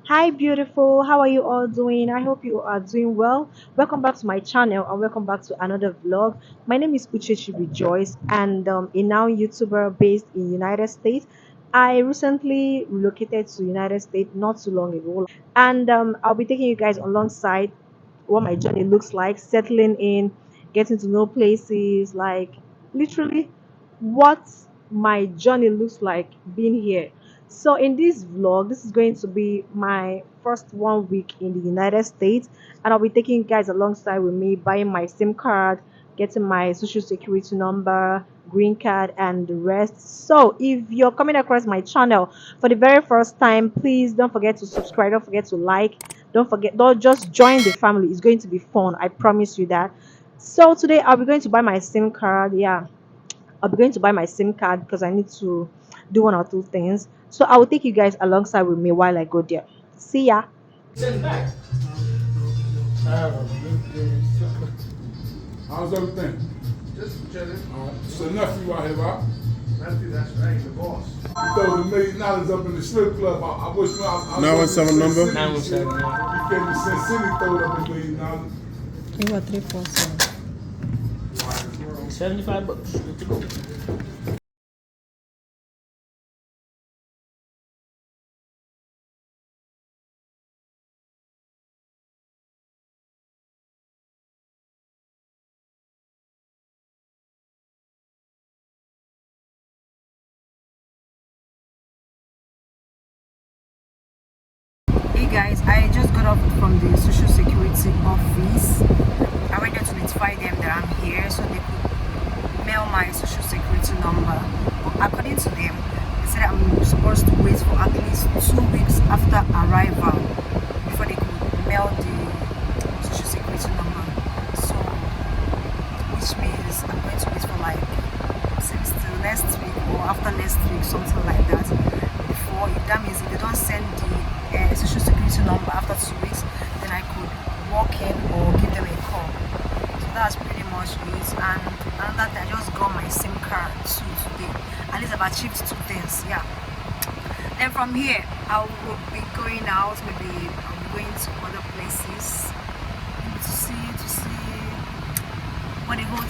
Hi, beautiful. How are you all doing? I hope you are doing well. Welcome back to my channel and welcome back to another vlog. My name is Uchechi Rejoice and a now YouTuber based in United States. I recently relocated to United States not too long ago, and I'll be taking you guys alongside what my journey looks like, settling in, getting to know places, like literally what my journey looks like being here. So in this vlog, this is going to be my first 1 week in the United States, and I'll be taking you guys alongside with me, buying my SIM card, getting my social security number, green card, and the rest. So if you're coming across my channel for the very first time, please don't forget to subscribe, don't forget to like, don't just join the family. It's going to be fun, I promise you that. So today I'll be going to buy my SIM card. Yeah, I'll be going to buy my SIM card because I need to do one or two things. So I will take you guys alongside with me while I go there. See ya. Send back. How's everything? Just chilling. All right. It's a nephew out here, right? Nephew, that's right, the boss. He throw the $1 million up in the strip club. I wish I 917 number? 917. 917, yeah. He came to Sin City, throw up $1 million. You got 347. 75 bucks. Good to go. Hey guys, I just got off from the social security office. I went there to notify them that I'm here so they could mail my social security number. But according to them, they said I'm supposed to wait for at least 2 weeks after arrival before they could mail the social security number. So, which means I'm going to wait for like since till next week or after next week, something like that. Before, if that means if they don't send the social security number after 2 weeks, then I could walk in or give them a call. So that's pretty much it. And another thing, I just got my SIM card too today. At least I've achieved two things. Yeah. Then from here, I will be going out. Maybe I'll be going to other places, maybe to see what the whole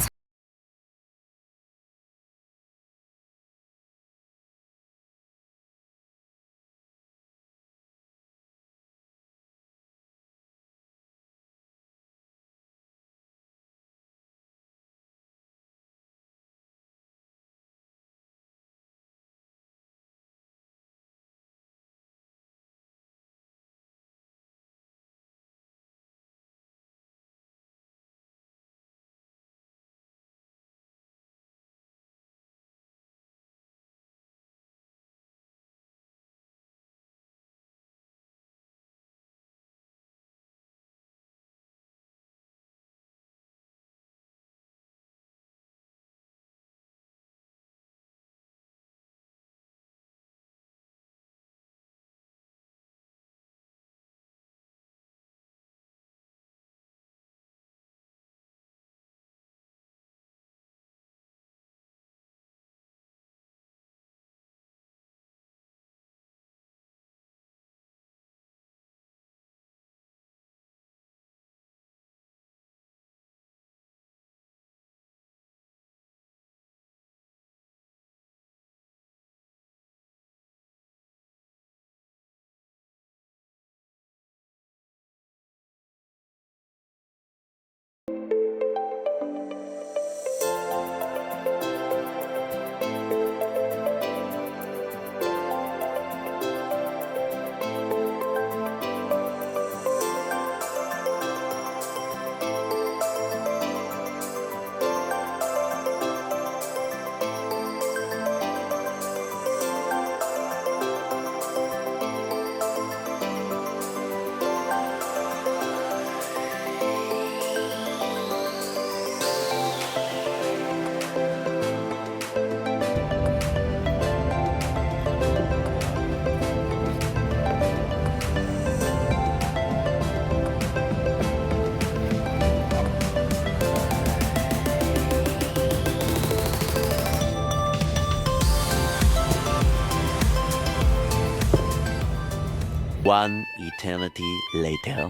One eternity later.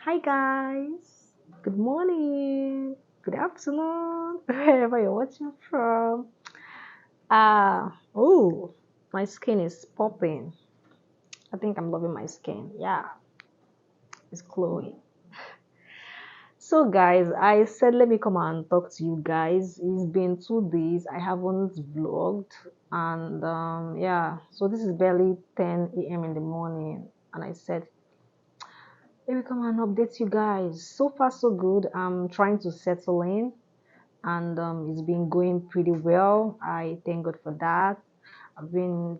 Hi guys, good morning, good afternoon, wherever you're watching from. Oh, my skin is popping. I think I'm loving my skin. Yeah, it's glowing. So guys, I said let me come and talk to you guys. It's been 2 days. I haven't vlogged, and yeah, so this is barely 10 a.m. in the morning, and I said let me come and update you guys. So far so good. I'm trying to settle in, and it's been going pretty well. I thank God for that. I've been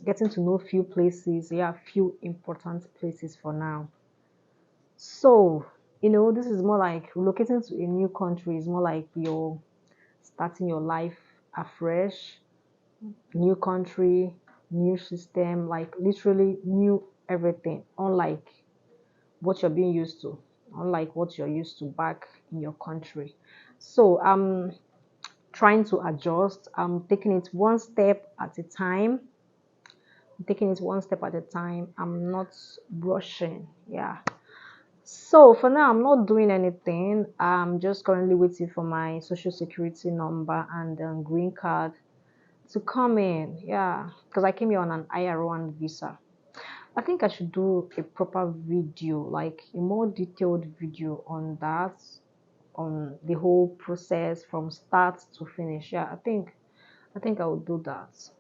getting to know few places. Yeah, few important places for now. So, this is more like relocating to a new country is more like you're starting your life afresh, new country, new system, like literally new everything, unlike what you're being used to, unlike what you're used to back in your country. So I'm trying to adjust. I'm taking it one step at a time. I'm not rushing. Yeah. So for now, I'm not doing anything. I'm just currently waiting for my social security number and green card to come in. Yeah, because I came here on an IR1 visa. I think I should do a proper video, like a more detailed video on that, on the whole process from start to finish. Yeah, I think I will do that.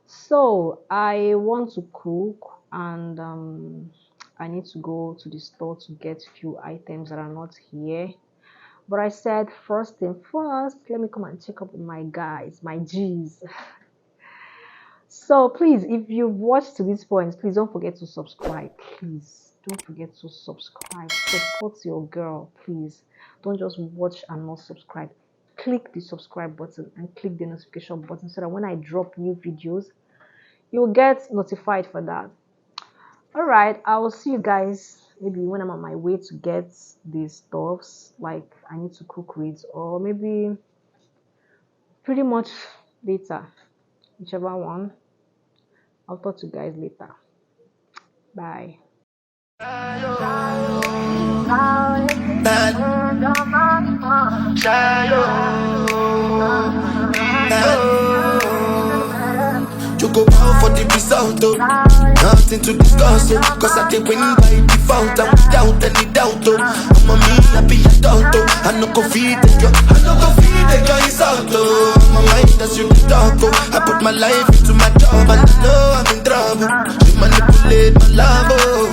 So I want to cook, and I need to go to the store to get few items that are not here. But I said first thing first, let me come and check up with my guys, my G's. So please, if you've watched to this point, please don't forget to subscribe. Please don't forget to subscribe. Support your girl, please. Don't just watch and not subscribe. Click the subscribe button and click the notification button so that when I drop new videos, you'll get notified for that. All right, I will see you guys maybe when I'm on my way to get these stuffs like I need to cook with, or maybe pretty much later, whichever one. I'll talk to you guys later. Bye. You go out for the result, oh. Nothing to discuss, oh. Cause I did win by default, and without any doubt, oh. I'm a me, I be a doubt, oh. I no go feed the girl, insult, oh. My mind as you talk, oh. I put my life into my job, and I know I'm in trouble. You manipulate my love, oh.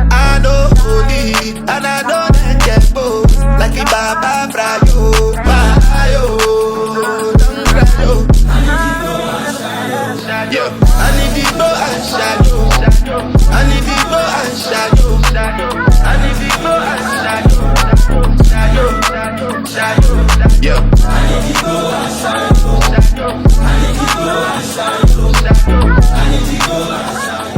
I know holy, and I know that get both. Like a Baba Frayo, don't cry, oh. Yeah, I need the bow and shadow. I need the bow and shadow. I need the bow and shadow. Yeah, I need the bow and shadow. I need the bow and shadow. I need the bow and shadow.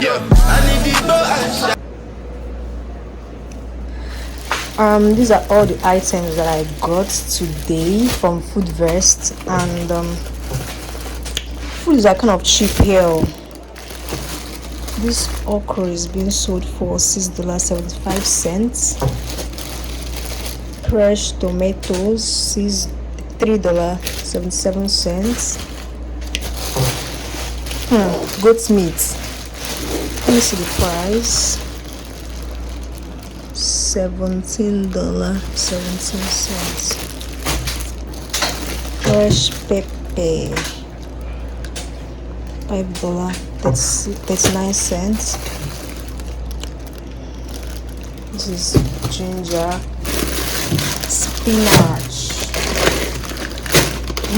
Yeah, I need the bow and shadow. These are all the items that I got today from Foodverse, and food is like kind of cheap here. This okra is being sold for $6.75. Fresh tomatoes is $3.77. Goat meat. Let me see the price. $17.17. Fresh pepper, $5.39. This is ginger, spinach,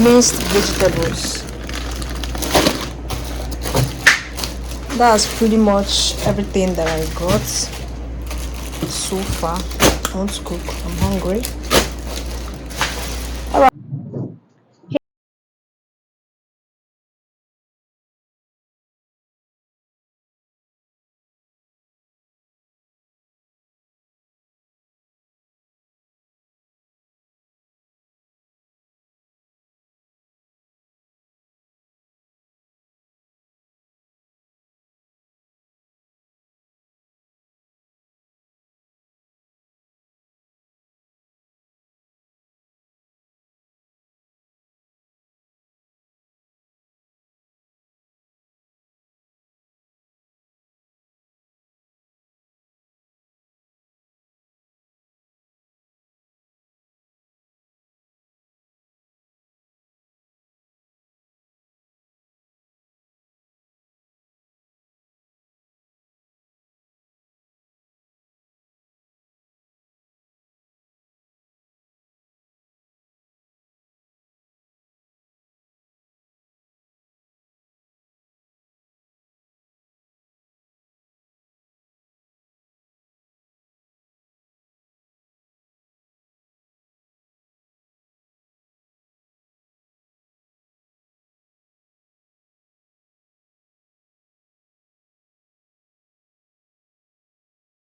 minced vegetables. That's pretty much everything that I got so far. I want to cook. I'm hungry.